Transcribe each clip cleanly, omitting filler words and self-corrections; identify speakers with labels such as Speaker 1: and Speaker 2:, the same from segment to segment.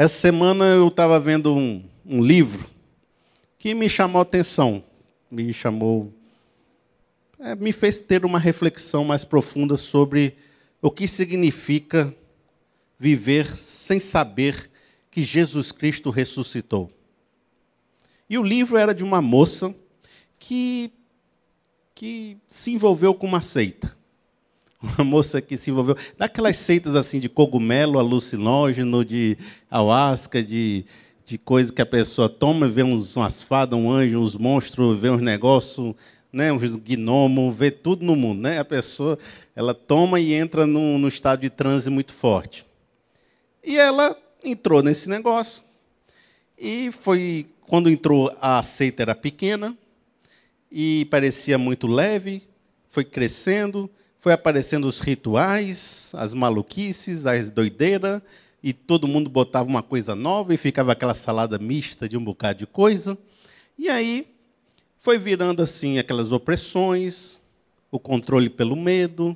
Speaker 1: Essa semana eu estava vendo um livro que me chamou a atenção, me fez ter uma reflexão mais profunda sobre o que significa viver sem saber que Jesus Cristo ressuscitou. E o livro era de uma moça que se envolveu com uma seita. Uma moça que se envolveu... Daquelas seitas assim de cogumelo, alucinógeno, de ayahuasca, de coisa que a pessoa toma, vê umas fadas, um anjo, uns monstros, vê uns negócios, né, uns gnomos, vê tudo no mundo. Né? A pessoa ela toma e entra num estado de transe muito forte. E ela entrou nesse negócio. E foi... Quando entrou, a seita era pequena e parecia muito leve, foi crescendo, foi aparecendo os rituais, as maluquices, as doideiras, e todo mundo botava uma coisa nova e ficava aquela salada mista de um bocado de coisa. E aí foi virando assim aquelas opressões, o controle pelo medo,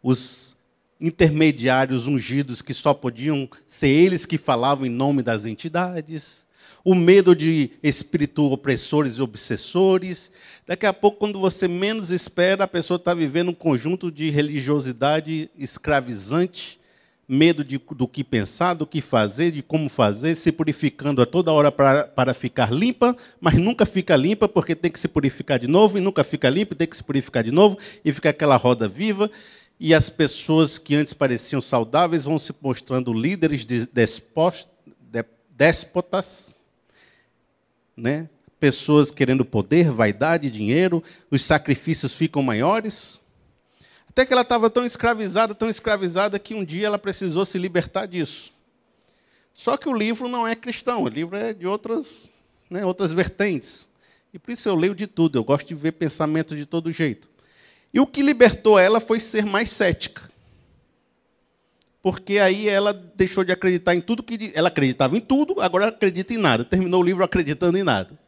Speaker 1: os intermediários ungidos que só podiam ser eles que falavam em nome das entidades, o medo de espíritos opressores e obsessores. Daqui a pouco, quando você menos espera, a pessoa está vivendo um conjunto de religiosidade escravizante, medo do que pensar, do que fazer, de como fazer, se purificando a toda hora para ficar limpa, mas nunca fica limpa porque tem que se purificar de novo, e nunca fica limpa e tem que se purificar de novo, e fica aquela roda viva. E as pessoas que antes pareciam saudáveis vão se mostrando líderes de déspotas, né? Pessoas querendo poder, vaidade, dinheiro, os sacrifícios ficam maiores. Até que ela estava tão escravizada, que um dia ela precisou se libertar disso. Só que o livro não é cristão, o livro é de outras vertentes. E por isso eu leio de tudo, eu gosto de ver pensamento de todo jeito. E o que libertou ela foi ser mais cética. Porque aí ela deixou de acreditar em tudo que... Ela acreditava em tudo, agora ela acredita em nada. Terminou o livro acreditando em nada.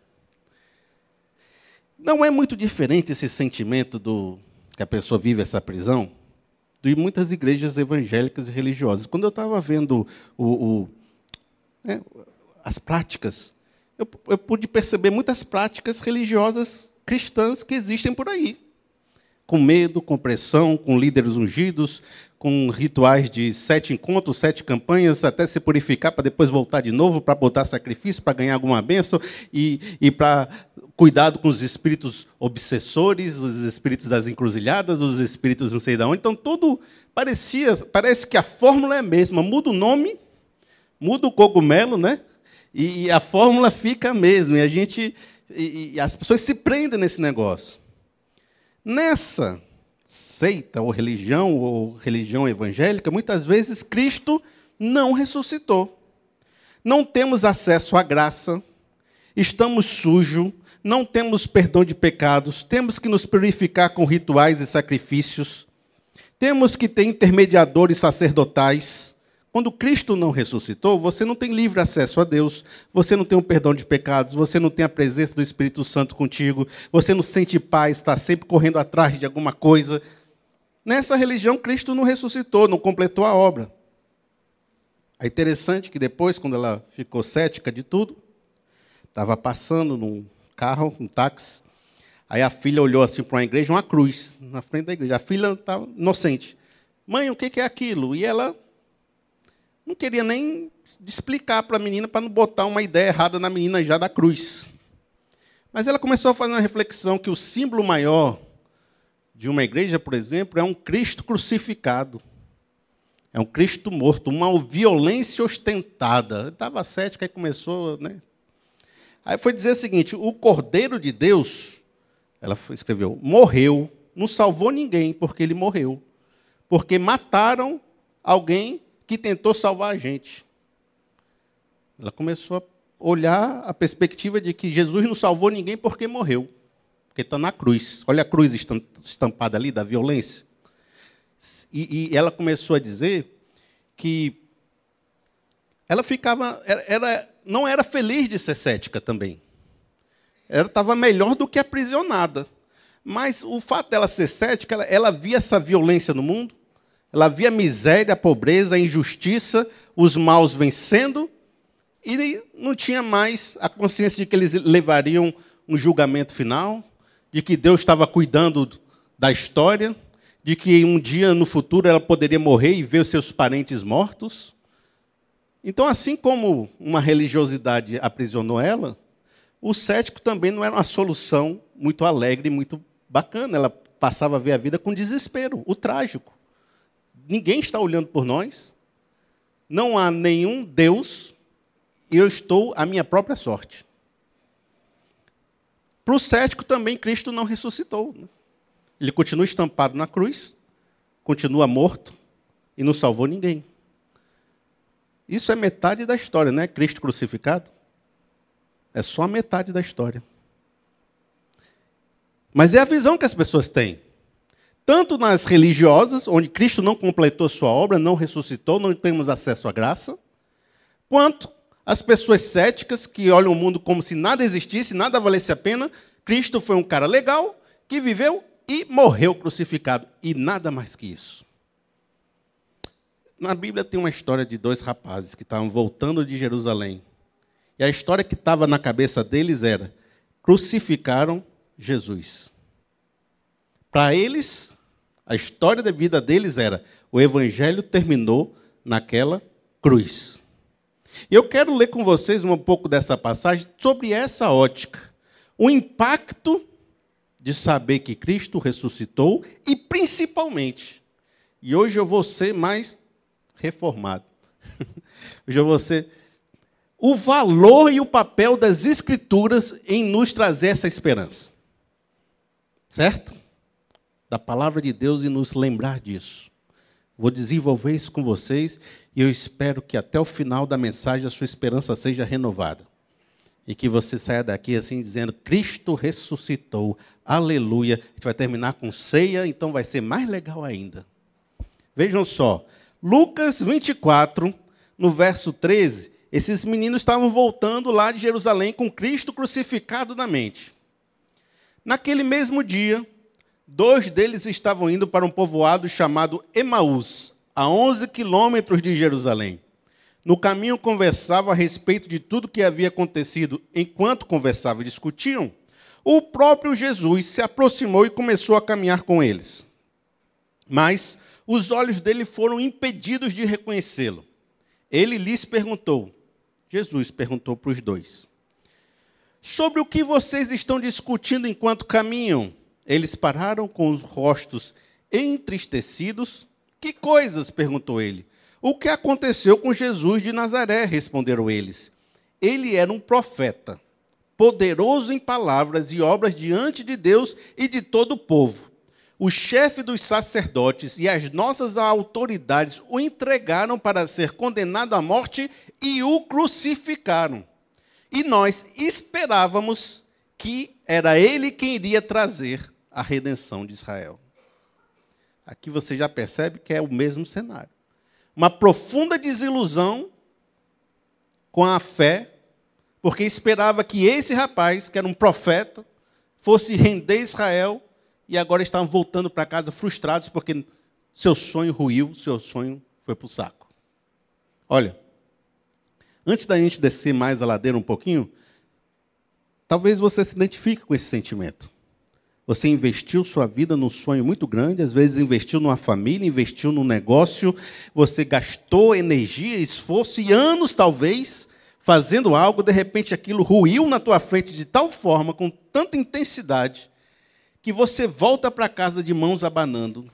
Speaker 1: Não é muito diferente esse sentimento que a pessoa vive essa prisão de muitas igrejas evangélicas e religiosas. Quando eu estava vendo as práticas, eu pude perceber muitas práticas religiosas cristãs que existem por aí. Com medo, com pressão, com líderes ungidos, com rituais de 7 encontros, 7 campanhas, até se purificar, para depois voltar de novo, para botar sacrifício, para ganhar alguma bênção, e para cuidado com os espíritos obsessores, os espíritos das encruzilhadas, os espíritos não sei de onde. Então, tudo parece que a fórmula é a mesma. Muda o nome, muda o cogumelo, né? E a fórmula fica a mesma. E as pessoas se prendem nesse negócio. Nessa seita ou religião evangélica, muitas vezes Cristo não ressuscitou. Não temos acesso à graça, estamos sujos, não temos perdão de pecados, temos que nos purificar com rituais e sacrifícios, temos que ter intermediadores sacerdotais. Quando Cristo não ressuscitou, você não tem livre acesso a Deus, você não tem um perdão de pecados, você não tem a presença do Espírito Santo contigo, você não sente paz, está sempre correndo atrás de alguma coisa. Nessa religião, Cristo não ressuscitou, não completou a obra. É interessante que depois, quando ela ficou cética de tudo, estava passando num carro, um táxi, aí a filha olhou assim para uma igreja, uma cruz, na frente da igreja. A filha estava inocente. Mãe, o que é aquilo? E ela não queria nem explicar para a menina, para não botar uma ideia errada na menina já da cruz. Mas ela começou a fazer uma reflexão que o símbolo maior de uma igreja, por exemplo, é um Cristo crucificado. É um Cristo morto, uma violência ostentada. Estava cética e começou, né? Aí foi dizer o seguinte: o Cordeiro de Deus, ela escreveu, morreu, não salvou ninguém, porque ele morreu. Porque mataram alguém que tentou salvar a gente. Ela começou a olhar a perspectiva de que Jesus não salvou ninguém porque morreu. Porque está na cruz. Olha a cruz estampada ali da violência. E ela começou a dizer que ela não era feliz de ser cética também. Ela estava melhor do que aprisionada. Mas o fato dela ser cética, ela via essa violência no mundo, ela via a miséria, a pobreza, a injustiça, os maus vencendo, e não tinha mais a consciência de que eles levariam um julgamento final, de que Deus estava cuidando da história, de que um dia no futuro ela poderia morrer e ver os seus parentes mortos. Então, assim como uma religiosidade aprisionou ela, o cético também não era uma solução muito alegre, muito bacana. Ela passava a ver a vida com desespero, o trágico. Ninguém está olhando por nós, não há nenhum Deus, e eu estou à minha própria sorte. Para o cético também, Cristo não ressuscitou. Ele continua estampado na cruz, continua morto e não salvou ninguém. Isso é metade da história, não é Cristo crucificado? É só a metade da história. Mas é a visão que as pessoas têm. Tanto nas religiosas, onde Cristo não completou sua obra, não ressuscitou, não temos acesso à graça, quanto as pessoas céticas que olham o mundo como se nada existisse, nada valesse a pena. Cristo foi um cara legal, que viveu e morreu crucificado. E nada mais que isso. Na Bíblia tem uma história de 2 rapazes que estavam voltando de Jerusalém. E a história que estava na cabeça deles era: crucificaram Jesus. Para eles, a história da vida deles era: o evangelho terminou naquela cruz. E eu quero ler com vocês um pouco dessa passagem sobre essa ótica. O impacto de saber que Cristo ressuscitou e, principalmente, e hoje eu vou ser mais reformado. Hoje eu vou ser... o valor e o papel das Escrituras em nos trazer essa esperança. Certo? Da palavra de Deus e nos lembrar disso. Vou desenvolver isso com vocês e eu espero que até o final da mensagem a sua esperança seja renovada. E que você saia daqui assim dizendo: Cristo ressuscitou, aleluia. A gente vai terminar com ceia, então vai ser mais legal ainda. Vejam só, Lucas 24, no verso 13, esses meninos estavam voltando lá de Jerusalém com Cristo crucificado na mente. Naquele mesmo dia, 2 deles estavam indo para um povoado chamado Emaús, a 11 quilômetros de Jerusalém. No caminho conversavam a respeito de tudo que havia acontecido. Enquanto conversavam e discutiam, o próprio Jesus se aproximou e começou a caminhar com eles. Mas os olhos dele foram impedidos de reconhecê-lo. Ele lhes perguntou, Jesus perguntou para os 2, sobre o que vocês estão discutindo enquanto caminham? Eles pararam com os rostos entristecidos. Que coisas? Perguntou ele. O que aconteceu com Jesus de Nazaré? Responderam eles. Ele era um profeta, poderoso em palavras e obras diante de Deus e de todo o povo. O chefe dos sacerdotes e as nossas autoridades o entregaram para ser condenado à morte e o crucificaram. E nós esperávamos que era ele quem iria trazer a redenção de Israel. Aqui você já percebe que é o mesmo cenário. Uma profunda desilusão com a fé, porque esperava que esse rapaz, que era um profeta, fosse render Israel, e agora estavam voltando para casa frustrados, porque seu sonho ruiu, seu sonho foi para o saco. Olha, antes da gente descer mais a ladeira um pouquinho, talvez você se identifique com esse sentimento. Você investiu sua vida num sonho muito grande, às vezes investiu numa família, investiu num negócio, você gastou energia, esforço e anos, talvez, fazendo algo, de repente aquilo ruiu na tua frente de tal forma, com tanta intensidade, que você volta para casa de mãos abanando,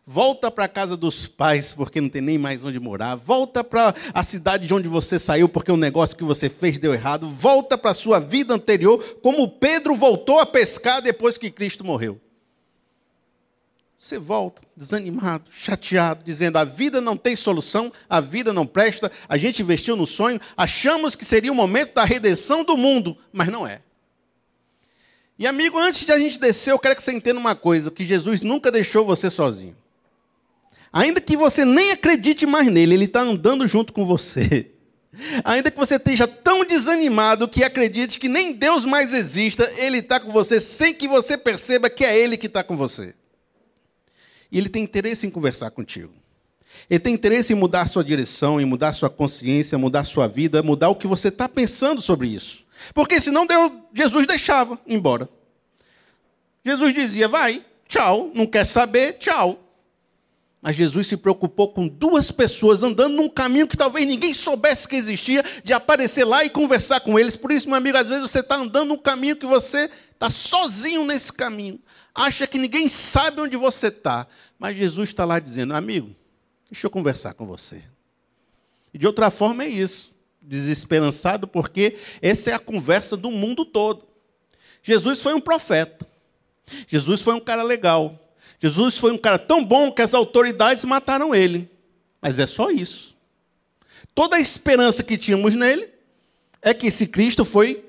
Speaker 1: volta para a casa dos pais, porque não tem nem mais onde morar, volta para a cidade de onde você saiu, porque o negócio que você fez deu errado, volta para a sua vida anterior, como Pedro voltou a pescar depois que Cristo morreu. Você volta desanimado, chateado, dizendo: a vida não tem solução, a vida não presta, a gente investiu no sonho, achamos que seria o momento da redenção do mundo, mas não é. E amigo, antes de a gente descer, eu quero que você entenda uma coisa, que Jesus nunca deixou você sozinho. Ainda que você nem acredite mais nele, ele está andando junto com você. Ainda que você esteja tão desanimado que acredite que nem Deus mais exista, ele está com você sem que você perceba que é ele que está com você. E ele tem interesse em conversar contigo. Ele tem interesse em mudar a sua direção, em mudar a sua consciência, mudar a sua vida, mudar o que você está pensando sobre isso. Porque senão Jesus deixava ir embora. Jesus dizia, vai, tchau, não quer saber, tchau. Mas Jesus se preocupou com duas pessoas andando num caminho que talvez ninguém soubesse que existia, de aparecer lá e conversar com eles. Por isso, meu amigo, às vezes você está andando num caminho que você está sozinho nesse caminho. Acha que ninguém sabe onde você está. Mas Jesus está lá dizendo, amigo, deixa eu conversar com você. E de outra forma é isso. Desesperançado, porque essa é a conversa do mundo todo. Jesus foi um profeta. Jesus foi um cara legal. Jesus foi um cara tão bom que as autoridades mataram ele. Mas é só isso. Toda a esperança que tínhamos nele é que esse Cristo foi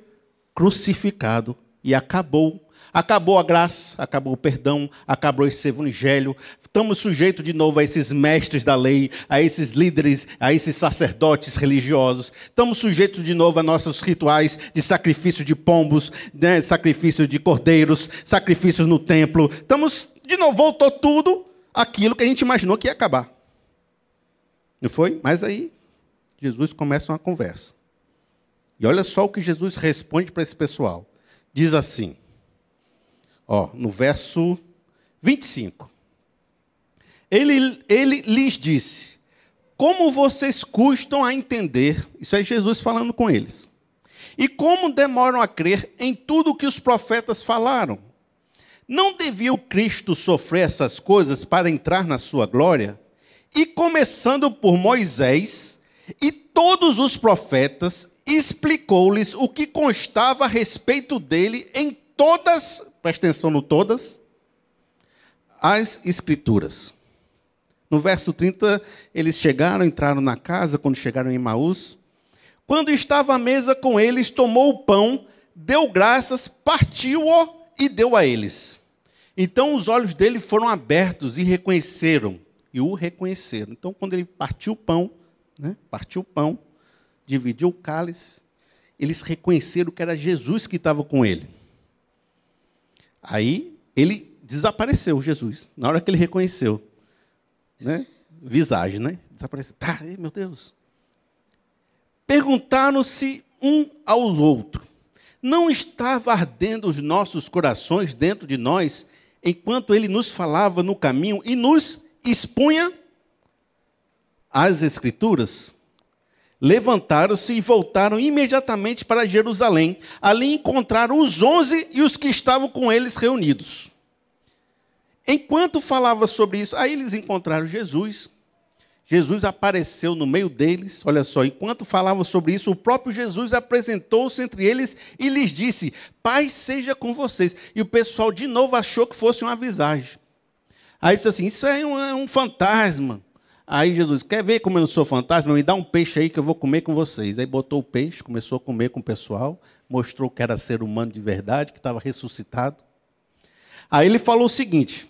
Speaker 1: crucificado e acabou. Acabou a graça, acabou o perdão, acabou esse evangelho. Estamos sujeitos de novo a esses mestres da lei, a esses líderes, a esses sacerdotes religiosos. Estamos sujeitos de novo a nossos rituais de sacrifício de pombos, né, sacrifício de cordeiros, sacrifícios no templo. De novo, voltou tudo aquilo que a gente imaginou que ia acabar. Não foi? Mas aí, Jesus começa uma conversa. E olha só o que Jesus responde para esse pessoal. Diz assim, no verso 25. Ele lhes disse, como vocês custam a entender, isso é Jesus falando com eles, e como demoram a crer em tudo o que os profetas falaram. Não devia o Cristo sofrer essas coisas para entrar na sua glória? E começando por Moisés e todos os profetas, explicou-lhes o que constava a respeito dele em todas, presta atenção no todas, as Escrituras. No verso 30, eles entraram na casa, quando chegaram em Emaús. Quando estava à mesa com eles, tomou o pão, deu graças, partiu-o e deu a eles. Então os olhos dele foram abertos e o reconheceram. Então, quando ele partiu o pão, dividiu o cálice, eles reconheceram que era Jesus que estava com ele. Aí, ele desapareceu, Jesus, na hora que ele reconheceu. Visagem, desapareceu. Meu Deus. Perguntaram-se um aos outros, não estava ardendo os nossos corações dentro de nós, enquanto ele nos falava no caminho e nos expunha as Escrituras? Levantaram-se e voltaram imediatamente para Jerusalém. Ali encontraram os 11 e os que estavam com eles reunidos. Enquanto falava sobre isso, aí eles encontraram Jesus. Jesus apareceu no meio deles. Olha só, enquanto falava sobre isso, o próprio Jesus apresentou-se entre eles e lhes disse, paz seja com vocês. E o pessoal de novo achou que fosse uma visagem. Aí disse assim, isso é um fantasma. Aí Jesus, quer ver como eu não sou fantasma? Me dá um peixe aí que eu vou comer com vocês. Aí botou o peixe, começou a comer com o pessoal, mostrou que era ser humano de verdade, que estava ressuscitado. Aí ele falou o seguinte,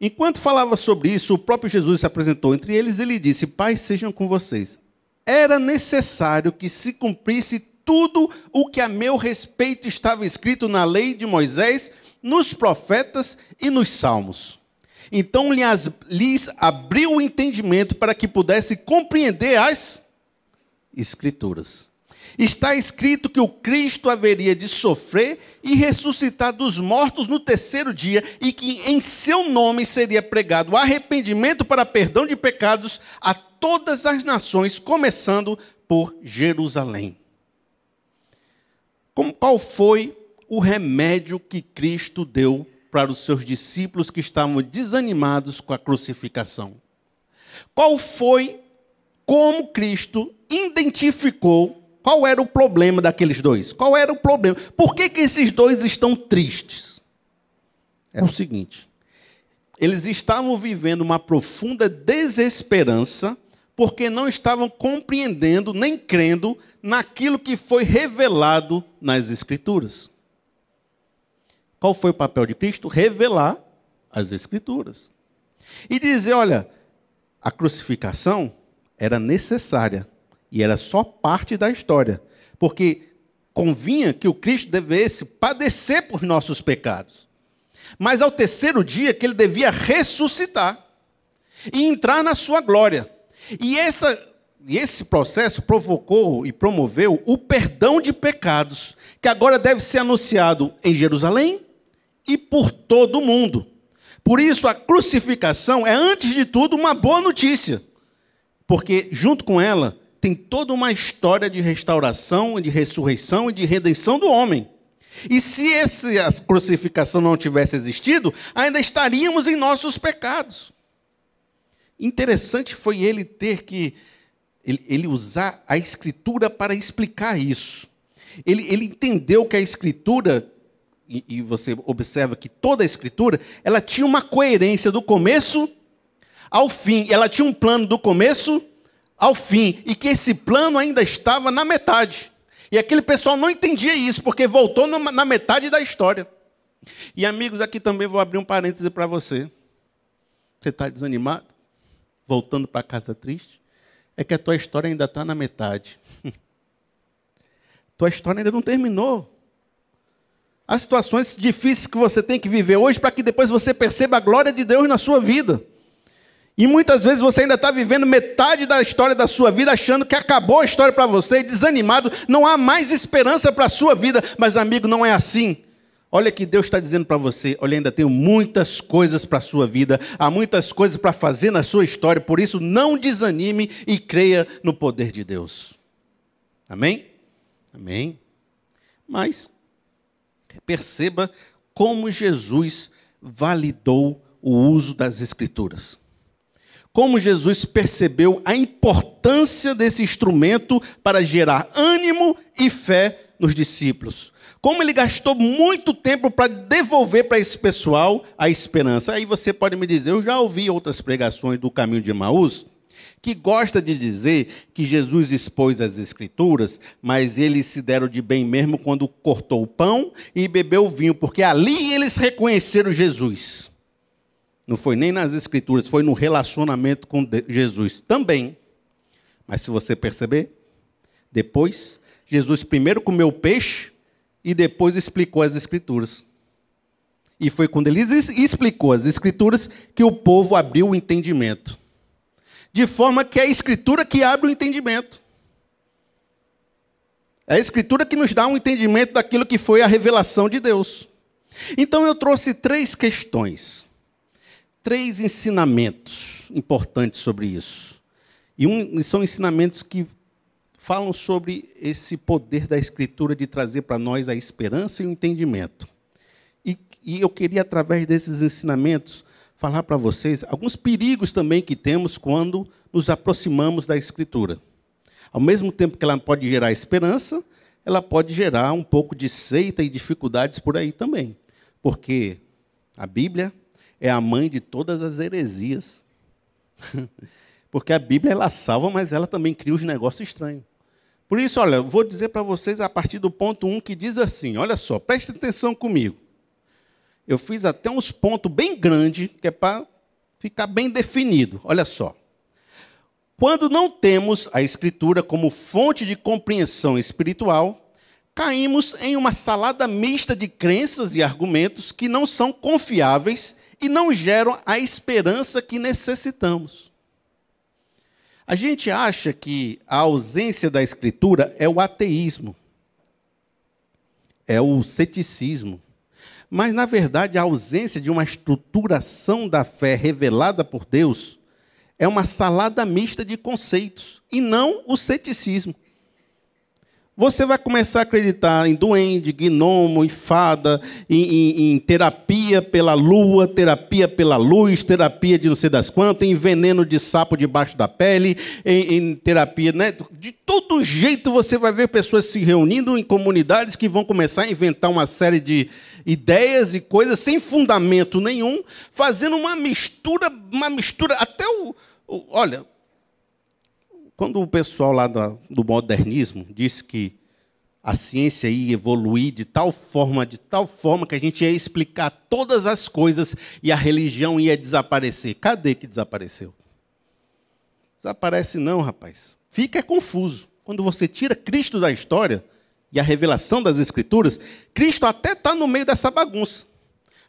Speaker 1: enquanto falava sobre isso, o próprio Jesus se apresentou entre eles e lhe disse, paz sejam com vocês. Era necessário que se cumprisse tudo o que a meu respeito estava escrito na lei de Moisés, nos profetas e nos salmos. Então lhes abriu o entendimento para que pudesse compreender as Escrituras. Está escrito que o Cristo haveria de sofrer e ressuscitar dos mortos no terceiro dia, e que em seu nome seria pregado arrependimento para perdão de pecados a todas as nações, começando por Jerusalém. Qual foi o remédio que Cristo deu para os seus discípulos que estavam desanimados com a crucificação? Como Cristo identificou qual era o problema daqueles dois? Qual era o problema? Por que esses dois estão tristes? É o seguinte, eles estavam vivendo uma profunda desesperança porque não estavam compreendendo nem crendo naquilo que foi revelado nas Escrituras. Qual foi o papel de Cristo? Revelar as Escrituras. E dizer, olha, a crucificação era necessária e era só parte da história, porque convinha que o Cristo devesse padecer por nossos pecados. Mas ao terceiro dia que ele devia ressuscitar. e entrar na sua glória. E esse processo provocou e promoveu o perdão de pecados, que agora deve ser anunciado em Jerusalém e por todo o mundo. Por isso, a crucificação é, antes de tudo, uma boa notícia, porque, junto com ela, tem toda uma história de restauração, de ressurreição e de redenção do homem. E se a crucificação não tivesse existido, ainda estaríamos em nossos pecados. Interessante foi ele ter que ele usar a Escritura para explicar isso. Ele entendeu que a Escritura, e você observa que toda a Escritura, ela tinha uma coerência do começo ao fim. Ela tinha um plano do começo ao fim, e que esse plano ainda estava na metade. E aquele pessoal não entendia isso, porque voltou na metade da história. E, amigos, aqui também vou abrir um parêntese para você. Você está desanimado? Voltando para casa triste? É que a tua história ainda está na metade. Tua história ainda não terminou. Há situações difíceis que você tem que viver hoje para que depois você perceba a glória de Deus na sua vida. E muitas vezes você ainda está vivendo metade da história da sua vida, achando que acabou a história para você, desanimado, não há mais esperança para a sua vida. Mas, amigo, não é assim. Olha que Deus está dizendo para você, olha, ainda tenho muitas coisas para a sua vida, há muitas coisas para fazer na sua história, por isso não desanime e creia no poder de Deus. Amém? Amém? Mas perceba como Jesus validou o uso das Escrituras. Como Jesus percebeu a importância desse instrumento para gerar ânimo e fé nos discípulos. Como ele gastou muito tempo para devolver para esse pessoal a esperança. Aí você pode me dizer, eu já ouvi outras pregações do Caminho de Emaús, que gosta de dizer que Jesus expôs as Escrituras, mas eles se deram de bem mesmo quando cortou o pão e bebeu o vinho, porque ali eles reconheceram Jesus. Não foi nem nas Escrituras, foi no relacionamento com Jesus também. Mas se você perceber, depois, Jesus primeiro comeu peixe e depois explicou as Escrituras. E foi quando ele explicou as Escrituras que o povo abriu o entendimento. De forma que é a Escritura que abre o entendimento. É a Escritura que nos dá um entendimento daquilo que foi a revelação de Deus. Então eu trouxe 3 questões. 3 ensinamentos importantes sobre isso. E são ensinamentos que falam sobre esse poder da Escritura de trazer para nós a esperança e o entendimento. E eu queria, através desses ensinamentos, falar para vocês alguns perigos também que temos quando nos aproximamos da Escritura. Ao mesmo tempo que ela pode gerar esperança, ela pode gerar um pouco de seita e dificuldades por aí também. Porque a Bíblia é a mãe de todas as heresias. Porque a Bíblia, ela salva, mas ela também cria os negócios estranhos. Por isso, olha, eu vou dizer para vocês a partir do ponto 1, que diz assim, olha só, preste atenção comigo. Eu fiz até uns pontos bem grandes, que é para ficar bem definido. Olha só. Quando não temos a Escritura como fonte de compreensão espiritual, caímos em uma salada mista de crenças e argumentos que não são confiáveis e não geram a esperança que necessitamos. A gente acha que a ausência da Escritura é o ateísmo, é o ceticismo. Mas, na verdade, a ausência de uma estruturação da fé revelada por Deus é uma salada mista de conceitos, e não o ceticismo. Você vai começar a acreditar em duende, gnomo, em fada, em terapia pela lua, terapia pela luz, terapia de não sei das quantas, em veneno de sapo debaixo da pele, em terapia, né? De todo jeito você vai ver pessoas se reunindo em comunidades que vão começar a inventar uma série de ideias e coisas sem fundamento nenhum, fazendo uma mistura até olha, quando o pessoal lá do modernismo disse que a ciência ia evoluir de tal forma que a gente ia explicar todas as coisas e a religião ia desaparecer. Cadê que desapareceu? Desaparece não, rapaz. Fica confuso. Quando você tira Cristo da história e a revelação das Escrituras, Cristo até está no meio dessa bagunça.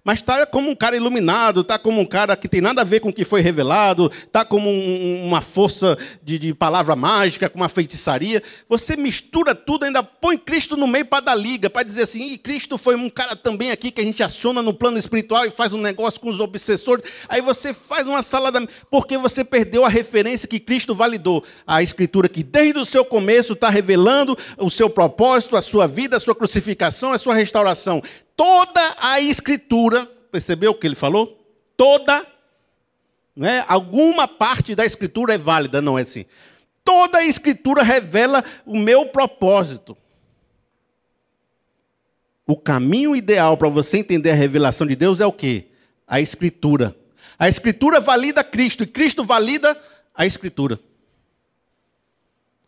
Speaker 1: Mas está como um cara iluminado, está como um cara que tem nada a ver com o que foi revelado, está como uma força de palavra mágica, com uma feitiçaria. Você mistura tudo, ainda põe Cristo no meio para dar liga, para dizer assim, Cristo foi um cara também aqui que a gente aciona no plano espiritual e faz um negócio com os obsessores. Aí você faz uma salada, porque você perdeu a referência que Cristo validou. A Escritura que desde o seu começo está revelando o seu propósito, a sua vida, a sua crucificação, a sua restauração. Toda a Escritura, percebeu o que ele falou? Toda, não é? Alguma parte da Escritura é válida, não é assim? Toda a Escritura revela o meu propósito. O caminho ideal para você entender a revelação de Deus é o quê? A Escritura. A Escritura valida Cristo e Cristo valida a Escritura.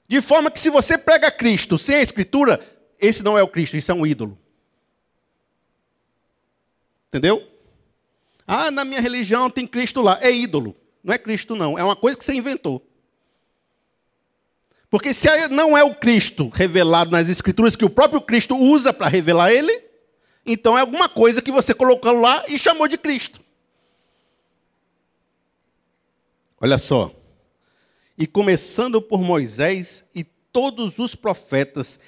Speaker 1: De forma que se você prega Cristo sem a Escritura, esse não é o Cristo, isso é um ídolo. Entendeu? Ah, na minha religião tem Cristo lá. É ídolo. Não é Cristo, não. É uma coisa que você inventou. Porque se não é o Cristo revelado nas Escrituras, que o próprio Cristo usa para revelar ele, então é alguma coisa que você colocou lá e chamou de Cristo. Olha só. E começando por Moisés e todos os profetas,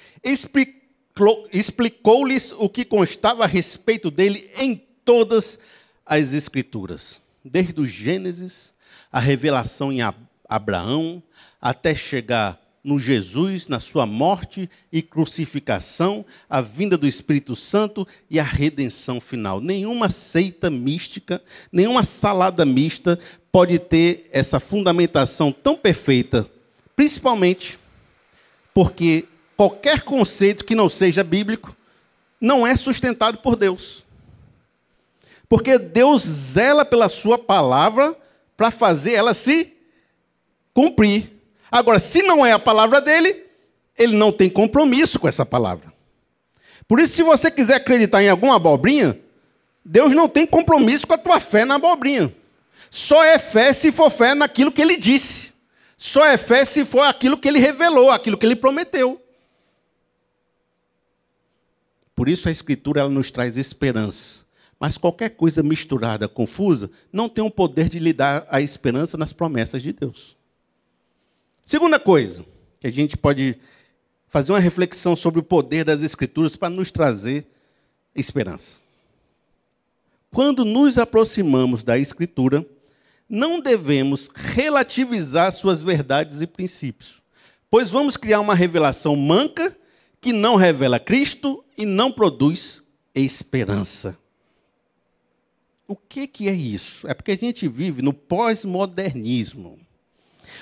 Speaker 1: explicou-lhes o que constava a respeito dele em todas as Escrituras, desde o Gênesis, a revelação em Abraão, até chegar no Jesus, na sua morte e crucificação, a vinda do Espírito Santo e a redenção final. Nenhuma seita mística, nenhuma salada mista pode ter essa fundamentação tão perfeita, principalmente porque qualquer conceito que não seja bíblico não é sustentado por Deus. Porque Deus zela pela sua palavra para fazer ela se cumprir. Agora, se não é a palavra dele, ele não tem compromisso com essa palavra. Por isso, se você quiser acreditar em alguma abobrinha, Deus não tem compromisso com a tua fé na abobrinha. Só é fé se for fé naquilo que ele disse. Só é fé se for aquilo que ele revelou, aquilo que ele prometeu. Por isso a Escritura ela nos traz esperança. Mas qualquer coisa misturada, confusa, não tem o poder de lhe dar a esperança nas promessas de Deus. Segunda coisa, que a gente pode fazer uma reflexão sobre o poder das Escrituras para nos trazer esperança. Quando nos aproximamos da Escritura, não devemos relativizar suas verdades e princípios, pois vamos criar uma revelação manca que não revela Cristo e não produz esperança. O que é isso? É porque a gente vive no pós-modernismo.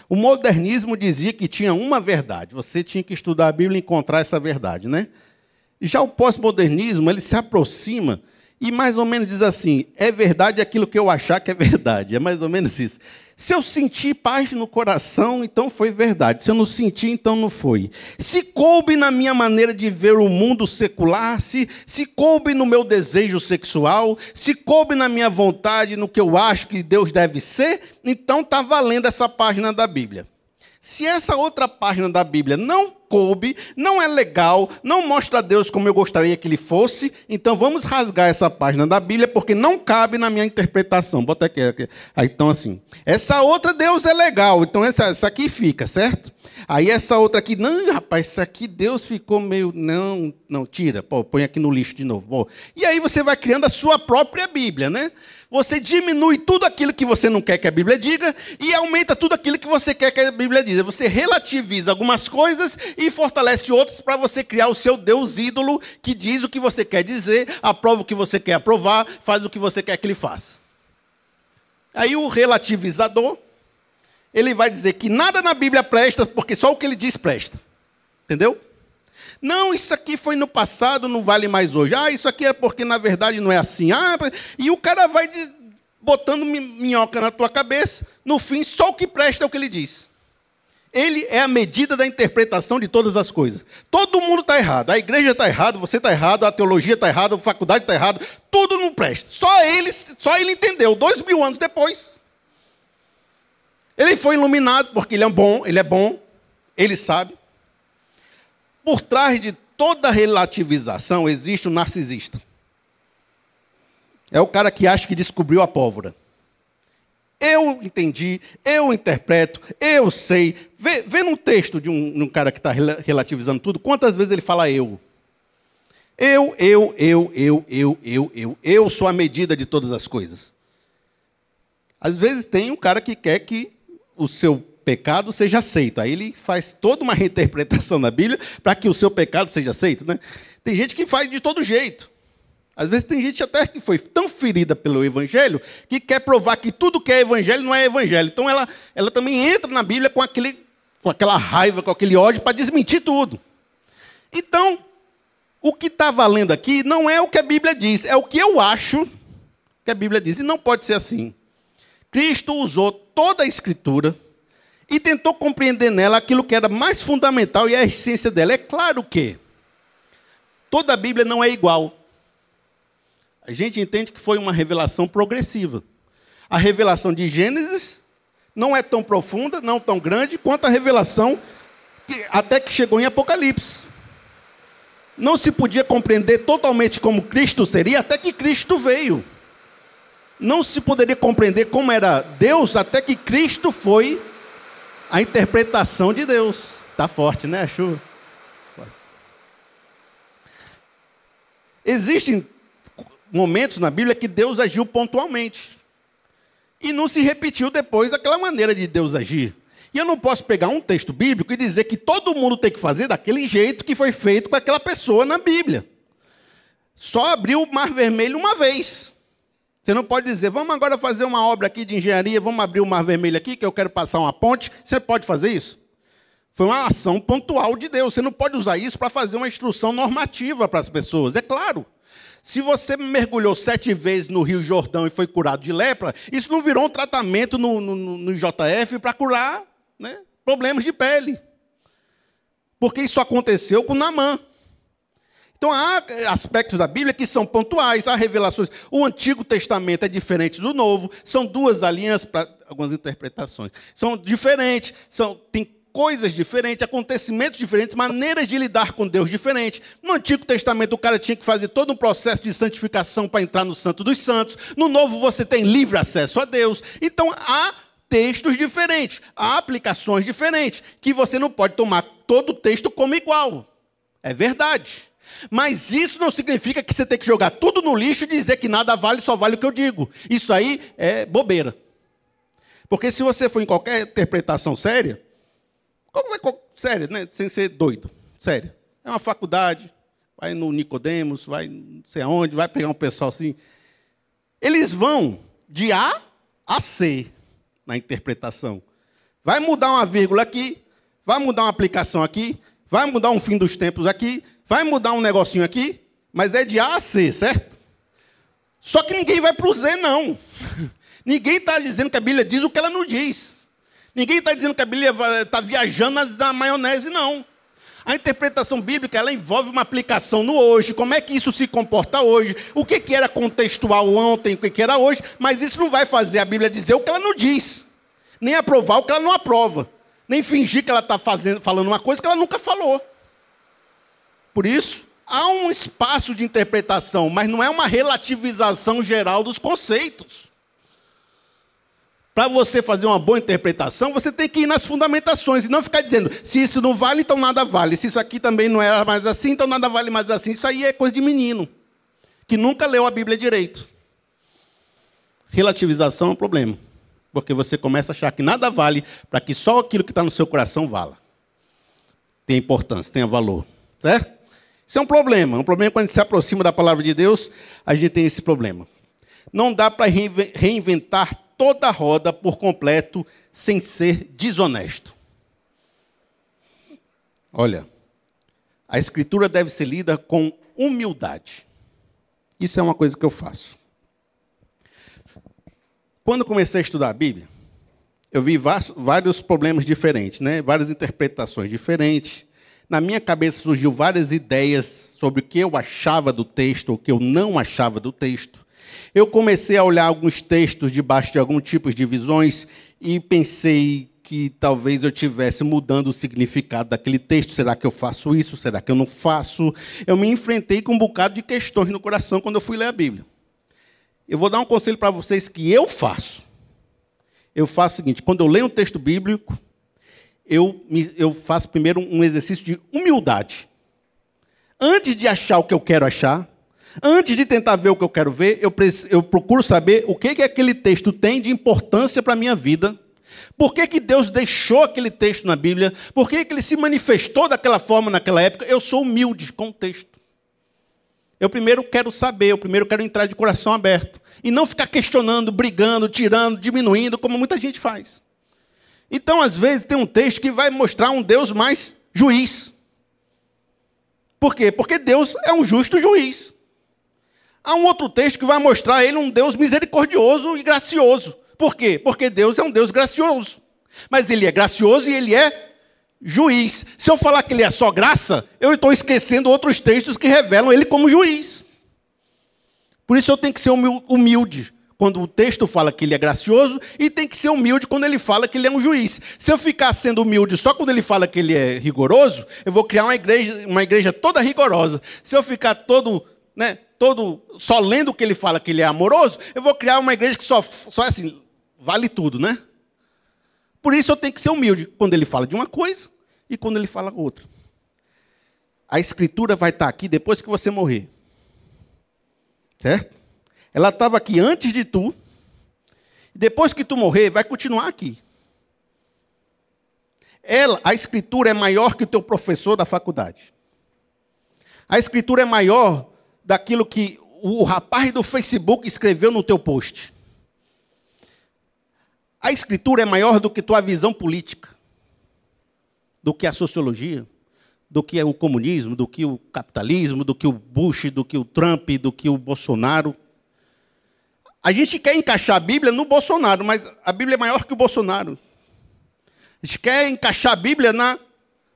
Speaker 1: O modernismo dizia que tinha uma verdade. Você tinha que estudar a Bíblia e encontrar essa verdade, né? Já o pós-modernismo, ele se aproxima e mais ou menos diz assim, é verdade aquilo que eu achar que é verdade. É mais ou menos isso. Se eu senti paz no coração, então foi verdade. Se eu não senti, então não foi. Se coube na minha maneira de ver o mundo secular, se coube no meu desejo sexual, se coube na minha vontade, no que eu acho que Deus deve ser, então está valendo essa página da Bíblia. Se essa outra página da Bíblia não coube, não é legal, não mostra a Deus como eu gostaria que ele fosse, então vamos rasgar essa página da Bíblia, porque não cabe na minha interpretação. Bota aqui. Aí, então, assim, essa outra Deus é legal, então essa aqui fica, certo? Aí essa outra aqui, não, rapaz, essa aqui Deus ficou meio, não, tira, põe aqui no lixo de novo. Pô. E aí você vai criando a sua própria Bíblia, né? Você diminui tudo aquilo que você não quer que a Bíblia diga e aumenta tudo aquilo que você quer que a Bíblia diga. Você relativiza algumas coisas e fortalece outras para você criar o seu Deus ídolo que diz o que você quer dizer, aprova o que você quer aprovar, faz o que você quer que ele faça. Aí o relativizador, ele vai dizer que nada na Bíblia presta, porque só o que ele diz presta. Entendeu? Não, isso aqui foi no passado, não vale mais hoje. Ah, isso aqui é porque, na verdade, não é assim. Ah, e o cara vai botando minhoca na tua cabeça. No fim, só o que presta é o que ele diz. Ele é a medida da interpretação de todas as coisas. Todo mundo está errado. A igreja está errada, você está errado, a teologia está errada, a faculdade está errada. Tudo não presta. Só ele entendeu, 2000 anos depois. Ele foi iluminado porque ele é bom, ele sabe. Por trás de toda relativização existe um narcisista. É o cara que acha que descobriu a pólvora. Eu entendi, eu interpreto, eu sei. Vê num texto de um cara que está relativizando tudo, quantas vezes ele fala eu. Eu sou a medida de todas as coisas. Às vezes tem um cara que quer que o seu pecado seja aceito. Aí ele faz toda uma reinterpretação na Bíblia para que o seu pecado seja aceito, né? Tem gente que faz de todo jeito. Às vezes tem gente até que foi tão ferida pelo Evangelho que quer provar que tudo que é Evangelho não é Evangelho. Então ela também entra na Bíblia com aquela raiva, com aquele ódio para desmentir tudo. Então, o que está valendo aqui não é o que a Bíblia diz, é o que eu acho que a Bíblia diz. E não pode ser assim. Cristo usou toda a Escritura e tentou compreender nela aquilo que era mais fundamental e a essência dela. É claro que toda a Bíblia não é igual. A gente entende que foi uma revelação progressiva. A revelação de Gênesis não é tão profunda, não tão grande, quanto a revelação até que chegou em Apocalipse. Não se podia compreender totalmente como Cristo seria até que Cristo veio. Não se poderia compreender como era Deus até que Cristo foi a interpretação de Deus. Está forte, né, a chuva? Existem momentos na Bíblia que Deus agiu pontualmente. E não se repetiu depois aquela maneira de Deus agir. E eu não posso pegar um texto bíblico e dizer que todo mundo tem que fazer daquele jeito que foi feito com aquela pessoa na Bíblia. Só abriu o Mar Vermelho uma vez. Você não pode dizer, vamos agora fazer uma obra aqui de engenharia, vamos abrir o Mar Vermelho aqui, que eu quero passar uma ponte. Você pode fazer isso? Foi uma ação pontual de Deus. Você não pode usar isso para fazer uma instrução normativa para as pessoas. É claro. Se você mergulhou 7 vezes no Rio Jordão e foi curado de lepra, isso não virou um tratamento no JF para curar, né, problemas de pele. Porque isso aconteceu com Naamã. Então, há aspectos da Bíblia que são pontuais, há revelações. O Antigo Testamento é diferente do Novo, são duas alianças para algumas interpretações. São diferentes, tem coisas diferentes, acontecimentos diferentes, maneiras de lidar com Deus diferentes. No Antigo Testamento, o cara tinha que fazer todo um processo de santificação para entrar no Santo dos Santos. No Novo, você tem livre acesso a Deus. Então, há textos diferentes, há aplicações diferentes, que você não pode tomar todo o texto como igual. É verdade. Mas isso não significa que você tem que jogar tudo no lixo e dizer que nada vale, só vale o que eu digo. Isso aí é bobeira. Porque se você for em qualquer interpretação séria, séria, né? Sem ser doido, séria. É uma faculdade, vai no Nicodemos, vai não sei aonde, vai pegar um pessoal assim. Eles vão de A a C na interpretação. Vai mudar uma vírgula aqui, vai mudar uma aplicação aqui, vai mudar um fim dos tempos aqui, vai mudar um negocinho aqui, mas é de A a C, certo? Só que ninguém vai para o Z, não. Ninguém está dizendo que a Bíblia diz o que ela não diz. Ninguém está dizendo que a Bíblia está viajando na maionese, não. A interpretação bíblica, ela envolve uma aplicação no hoje, como é que isso se comporta hoje, o que era contextual ontem, o que era hoje, mas isso não vai fazer a Bíblia dizer o que ela não diz, nem aprovar o que ela não aprova, nem fingir que ela está falando uma coisa que ela nunca falou. Por isso, há um espaço de interpretação, mas não é uma relativização geral dos conceitos. Para você fazer uma boa interpretação, você tem que ir nas fundamentações e não ficar dizendo, se isso não vale, então nada vale. Se isso aqui também não era mais assim, então nada vale mais assim. Isso aí é coisa de menino, que nunca leu a Bíblia direito. Relativização é um problema, porque você começa a achar que nada vale para que só aquilo que está no seu coração vala. Tem importância, tenha valor. Certo? Isso é um problema. Um problema quando a gente se aproxima da palavra de Deus, a gente tem esse problema. Não dá para reinventar toda a roda por completo sem ser desonesto. Olha, a Escritura deve ser lida com humildade. Isso é uma coisa que eu faço. Quando comecei a estudar a Bíblia, eu vi vários problemas diferentes, né? Várias interpretações diferentes. Na minha cabeça surgiu várias ideias sobre o que eu achava do texto, ou o que eu não achava do texto. Eu comecei a olhar alguns textos debaixo de alguns tipos de visões e pensei que talvez eu estivesse mudando o significado daquele texto. Será que eu faço isso? Será que eu não faço? Eu me enfrentei com um bocado de questões no coração quando eu fui ler a Bíblia. Eu vou dar um conselho para vocês que eu faço. Eu faço o seguinte, quando eu leio um texto bíblico, eu faço primeiro um exercício de humildade. Antes de achar o que eu quero achar, antes de tentar ver o que eu quero ver, eu procuro saber o que aquele texto tem de importância para a minha vida. Por que Deus deixou aquele texto na Bíblia? Por que ele se manifestou daquela forma naquela época? Eu sou humilde com o texto. Eu primeiro quero saber, eu primeiro quero entrar de coração aberto. E não ficar questionando, brigando, tirando, diminuindo, como muita gente faz. Então, às vezes, tem um texto que vai mostrar um Deus mais juiz. Por quê? Porque Deus é um justo juiz. Há um outro texto que vai mostrar ele um Deus misericordioso e gracioso. Por quê? Porque Deus é um Deus gracioso. Mas ele é gracioso e ele é juiz. Se eu falar que ele é só graça, eu estou esquecendo outros textos que revelam ele como juiz. Por isso eu tenho que ser humilde quando o texto fala que ele é gracioso e tem que ser humilde quando ele fala que ele é um juiz. Se eu ficar sendo humilde só quando ele fala que ele é rigoroso, eu vou criar uma igreja toda rigorosa. Se eu ficar todo só lendo o que ele fala que ele é amoroso, eu vou criar uma igreja que só é assim, vale tudo, né? Por isso eu tenho que ser humilde quando ele fala de uma coisa e quando ele fala outra. A Escritura vai estar aqui depois que você morrer. Certo? Ela estava aqui antes de tu. Depois que tu morrer, vai continuar aqui. A Escritura é maior que o teu professor da faculdade. A Escritura é maior daquilo que o rapaz do Facebook escreveu no teu post. A Escritura é maior do que tua visão política, do que a sociologia, do que o comunismo, do que o capitalismo, do que o Bush, do que o Trump, do que o Bolsonaro. A gente quer encaixar a Bíblia no Bolsonaro, mas a Bíblia é maior que o Bolsonaro. A gente quer encaixar a Bíblia na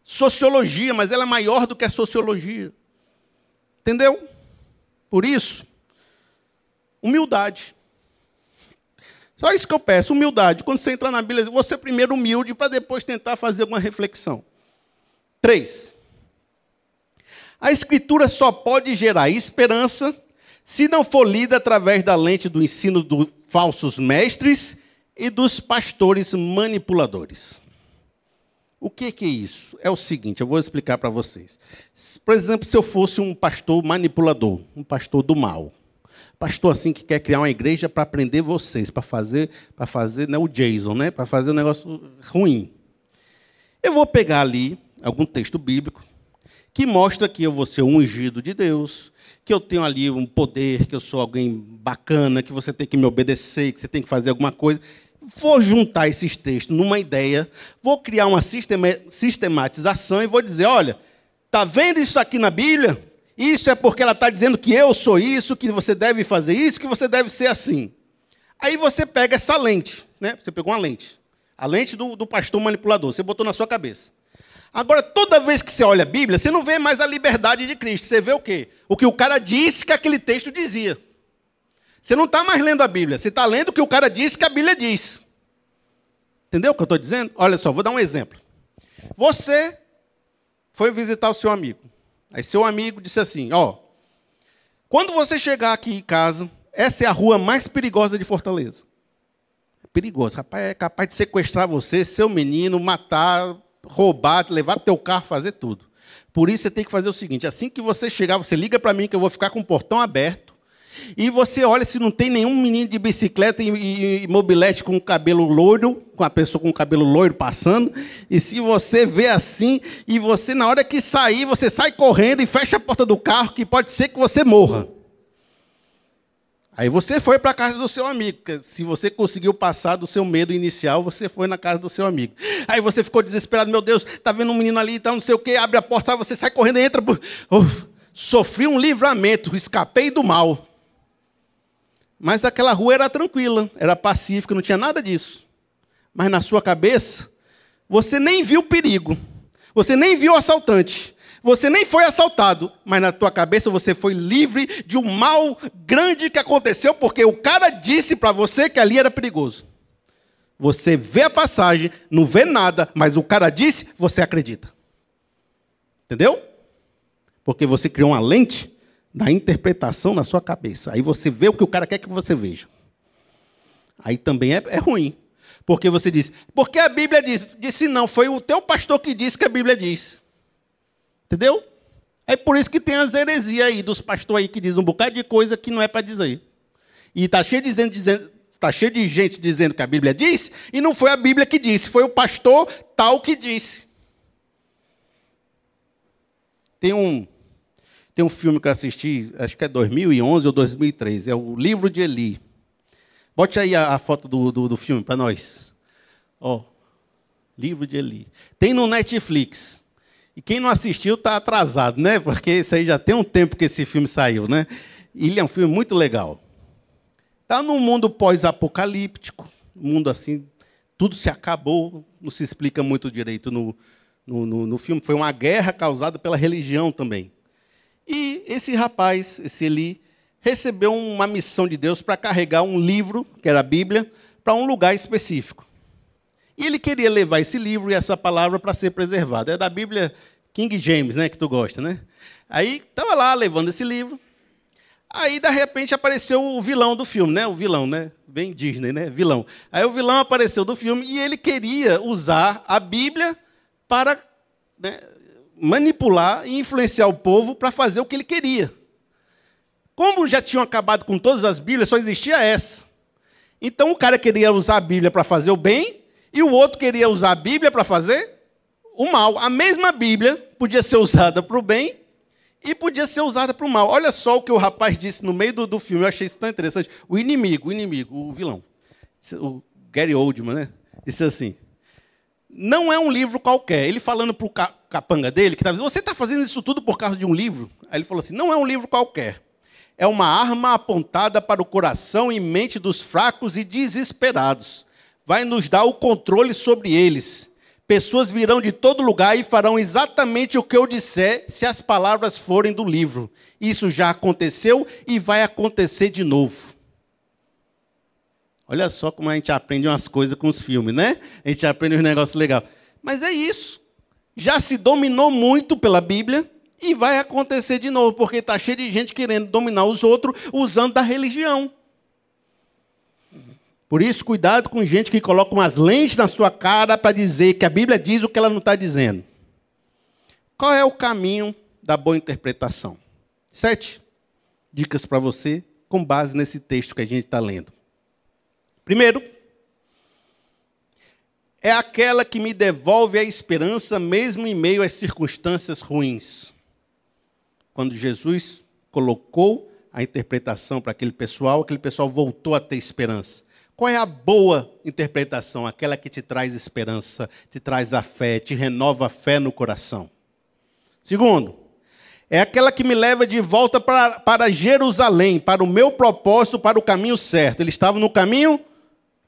Speaker 1: sociologia, mas ela é maior do que a sociologia. Entendeu? Por isso, humildade. Só isso que eu peço, humildade. Quando você entrar na Bíblia, você primeiro humilde para depois tentar fazer alguma reflexão. 3. A Escritura só pode gerar esperança se não for lida através da lente do ensino dos falsos mestres e dos pastores manipuladores. O que é isso? É o seguinte, eu vou explicar para vocês. Por exemplo, se eu fosse um pastor manipulador, um pastor do mal, pastor assim que quer criar uma igreja para prender vocês, para fazer o Jason, né? Para fazer um negócio ruim. Eu vou pegar ali algum texto bíblico que mostra que eu vou ser um ungido de Deus, que eu tenho ali um poder, que eu sou alguém bacana, que você tem que me obedecer, que você tem que fazer alguma coisa. Vou juntar esses textos numa ideia, vou criar uma sistematização e vou dizer, olha, está vendo isso aqui na Bíblia? Isso é porque ela está dizendo que eu sou isso, que você deve fazer isso, que você deve ser assim. Aí você pega essa lente, né? Você pegou uma lente, a lente do pastor manipulador, você botou na sua cabeça. Agora, toda vez que você olha a Bíblia, você não vê mais a liberdade de Cristo. Você vê o quê? O que o cara disse que aquele texto dizia. Você não está mais lendo a Bíblia, você está lendo o que o cara disse que a Bíblia diz. Entendeu o que eu estou dizendo? Olha só, vou dar um exemplo. Você foi visitar o seu amigo. Aí seu amigo disse assim, quando você chegar aqui em casa, essa é a rua mais perigosa de Fortaleza. É perigoso, rapaz, é capaz de sequestrar você, seu menino, matar, roubar, levar teu carro, fazer tudo. Por isso você tem que fazer o seguinte, assim que você chegar, você liga para mim que eu vou ficar com o portão aberto, e você olha se não tem nenhum menino de bicicleta e mobilete com cabelo loiro, com a pessoa com cabelo loiro passando, e se você vê assim, e você, na hora que sair, você sai correndo e fecha a porta do carro, que pode ser que você morra. Aí você foi para a casa do seu amigo, porque se você conseguiu passar do seu medo inicial, você foi na casa do seu amigo. Aí você ficou desesperado, meu Deus, está vendo um menino ali, tá, não sei o quê, abre a porta, você sai correndo e entra. Sofri um livramento, escapei do mal. Mas aquela rua era tranquila, era pacífica, não tinha nada disso. Mas na sua cabeça, você nem viu o perigo, você nem viu o assaltante, você nem foi assaltado, mas na tua cabeça você foi livre de um mal grande que aconteceu, porque o cara disse para você que ali era perigoso. Você vê a passagem, não vê nada, mas o cara disse, você acredita. Entendeu? Porque você criou uma lente da interpretação na sua cabeça. Aí você vê o que o cara quer que você veja. Aí também é ruim. Porque você diz, porque a Bíblia diz. Disse não, foi o teu pastor que disse que a Bíblia diz. Entendeu? É por isso que tem as heresias aí, dos pastores aí que dizem um bocado de coisa que não é para dizer. E está cheio, cheio de gente dizendo que a Bíblia diz, e não foi a Bíblia que disse, foi o pastor tal que disse. Tem um filme que eu assisti, acho que é 2011 ou 2013, é o Livro de Eli. Bote aí a foto do filme para nós. Ó, Livro de Eli. Tem no Netflix. E quem não assistiu está atrasado, né? Porque isso aí já tem um tempo que esse filme saiu, né? E ele é um filme muito legal. Está num mundo pós-apocalíptico, um mundo assim, tudo se acabou, não se explica muito direito no filme. Foi uma guerra causada pela religião também. E esse rapaz, esse Eli, recebeu uma missão de Deus para carregar um livro, que era a Bíblia, para um lugar específico. E ele queria levar esse livro e essa palavra para ser preservada. É da Bíblia King James, né, que tu gosta, né? Aí estava lá levando esse livro. Aí, de repente, apareceu o vilão do filme, né? O vilão, né? Bem Disney, né? Vilão. Aí o vilão apareceu do filme e ele queria usar a Bíblia para, né, manipular e influenciar o povo para fazer o que ele queria. Como já tinham acabado com todas as Bíblias, só existia essa. Então, o cara queria usar a Bíblia para fazer o bem e o outro queria usar a Bíblia para fazer o mal. A mesma Bíblia podia ser usada para o bem e podia ser usada para o mal. Olha só o que o rapaz disse no meio do filme, eu achei isso tão interessante. O inimigo, o vilão, o Gary Oldman, né? Disse assim, não é um livro qualquer. Ele falando para o capanga dele, que estava dizendo, você está fazendo isso tudo por causa de um livro? Aí ele falou assim, não é um livro qualquer. É uma arma apontada para o coração e mente dos fracos e desesperados. Vai nos dar o controle sobre eles. Pessoas virão de todo lugar e farão exatamente o que eu disser se as palavras forem do livro. Isso já aconteceu e vai acontecer de novo. Olha só como a gente aprende umas coisas com os filmes, né? A gente aprende uns negócios legais. Mas é isso. Já se dominou muito pela Bíblia e vai acontecer de novo, porque está cheio de gente querendo dominar os outros usando da religião. Por isso, cuidado com gente que coloca umas lentes na sua cara para dizer que a Bíblia diz o que ela não está dizendo. Qual é o caminho da boa interpretação? 7 dicas para você, com base nesse texto que a gente está lendo. Primeiro, é aquela que me devolve a esperança mesmo em meio às circunstâncias ruins. Quando Jesus colocou a interpretação para aquele pessoal voltou a ter esperança. Qual é a boa interpretação? Aquela que te traz esperança, te traz a fé, te renova a fé no coração. Segundo, é aquela que me leva de volta para Jerusalém, para o meu propósito, para o caminho certo. Eles estavam no caminho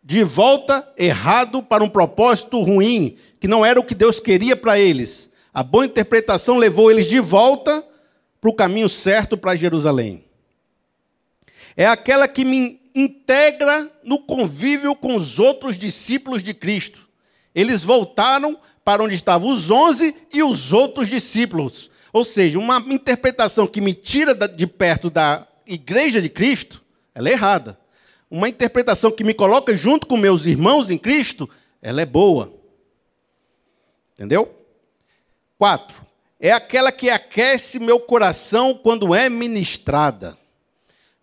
Speaker 1: de volta errado para um propósito ruim, que não era o que Deus queria para eles. A boa interpretação levou eles de volta para o caminho certo para Jerusalém. É aquela que me integra no convívio com os outros discípulos de Cristo. Eles voltaram para onde estavam os 11 e os outros discípulos. Ou seja, uma interpretação que me tira de perto da igreja de Cristo, ela é errada. Uma interpretação que me coloca junto com meus irmãos em Cristo, ela é boa. Entendeu? 4. É aquela que aquece meu coração quando é ministrada.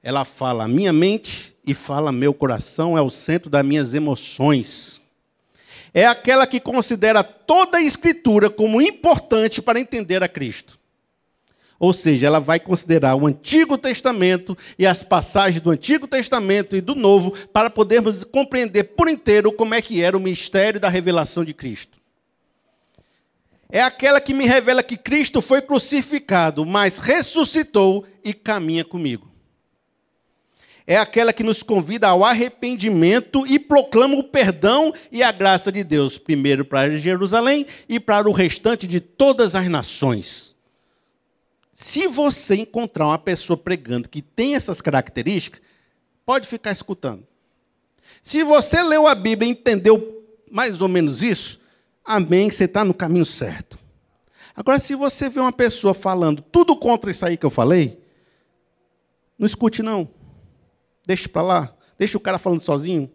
Speaker 1: Ela fala a minha mente e fala meu coração, é o centro das minhas emoções. É aquela que considera toda a Escritura como importante para entender a Cristo. Ou seja, ela vai considerar o Antigo Testamento e as passagens do Antigo Testamento e do Novo para podermos compreender por inteiro como é que era o mistério da revelação de Cristo. É aquela que me revela que Cristo foi crucificado, mas ressuscitou e caminha comigo. É aquela que nos convida ao arrependimento e proclama o perdão e a graça de Deus, primeiro para Jerusalém e para o restante de todas as nações. Se você encontrar uma pessoa pregando que tem essas características, pode ficar escutando. Se você leu a Bíblia e entendeu mais ou menos isso, amém, você está no caminho certo. Agora, se você vê uma pessoa falando tudo contra isso aí que eu falei, Não escute, não. Deixa para lá. Deixa o cara falando sozinho.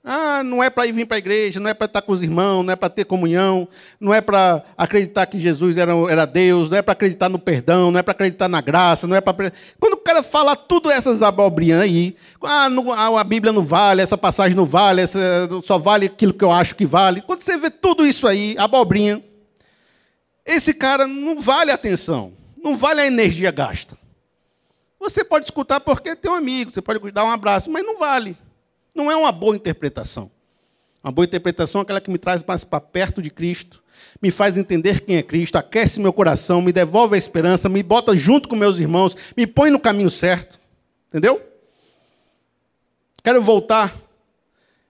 Speaker 1: Ah, não é para ir vir para a igreja, não é para estar com os irmãos, não é para ter comunhão, não é para acreditar que Jesus era Deus, não é para acreditar no perdão, não é para acreditar na graça, não é para... Quando o cara fala tudo essas abobrinhas aí, a Bíblia não vale, essa passagem não vale, só vale aquilo que eu acho que vale. Quando você vê tudo isso aí, abobrinha, esse cara não vale a atenção, não vale a energia gasta. Você pode escutar porque é teu amigo, você pode dar um abraço, mas não vale. Não é uma boa interpretação. Uma boa interpretação é aquela que me traz mais para perto de Cristo, me faz entender quem é Cristo, aquece meu coração, me devolve a esperança, me bota junto com meus irmãos, me põe no caminho certo. Entendeu? Quero voltar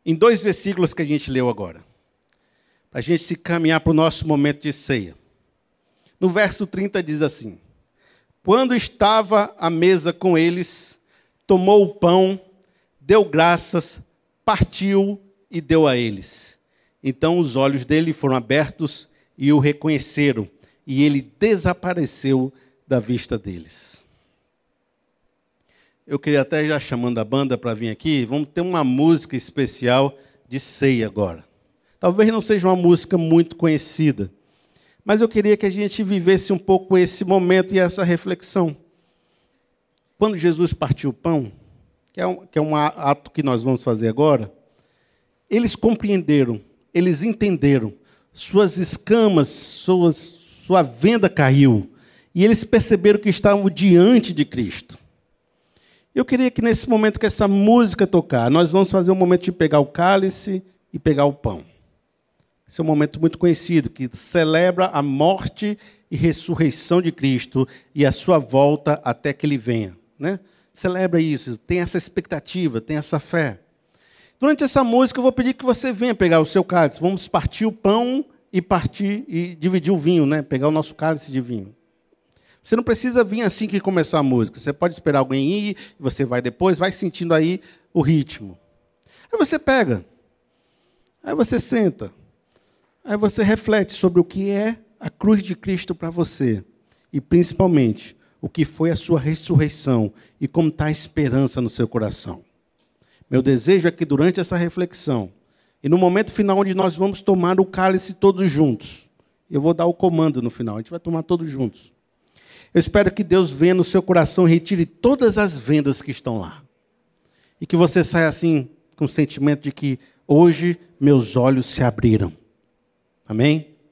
Speaker 1: em 2 versículos que a gente leu agora, para a gente se caminhar para o nosso momento de ceia. No verso 30 diz assim: quando estava à mesa com eles, tomou o pão, deu graças, partiu e deu a eles. Então os olhos dele foram abertos e o reconheceram, e ele desapareceu da vista deles. Eu queria até já chamando a banda para vir aqui, vamos ter uma música especial de ceia agora. Talvez não seja uma música muito conhecida, mas eu queria que a gente vivesse um pouco esse momento e essa reflexão. Quando Jesus partiu o pão, que é um ato que nós vamos fazer agora, eles compreenderam, eles entenderam, suas escamas, sua venda caiu, e eles perceberam que estavam diante de Cristo. Eu queria que nesse momento que essa música tocar, nós vamos fazer um momento de pegar o cálice e pegar o pão. Esse é um momento muito conhecido, que celebra a morte e ressurreição de Cristo e a sua volta até que Ele venha, né? Celebra isso, tem essa expectativa, tem essa fé. Durante essa música, eu vou pedir que você venha pegar o seu cálice. Vamos partir o pão e dividir o vinho, né? Pegar o nosso cálice de vinho. Você não precisa vir assim que começar a música. Você pode esperar alguém ir, você vai depois, vai sentindo aí o ritmo. Aí você pega, aí você senta, aí você reflete sobre o que é a cruz de Cristo para você. E, principalmente, o que foi a sua ressurreição e como está a esperança no seu coração. Meu desejo é que durante essa reflexão, e no momento final onde nós vamos tomar o cálice todos juntos, eu vou dar o comando no final, a gente vai tomar todos juntos. Eu espero que Deus venha no seu coração e retire todas as vendas que estão lá. E que você saia assim, com o sentimento de que hoje meus olhos se abriram. Amém?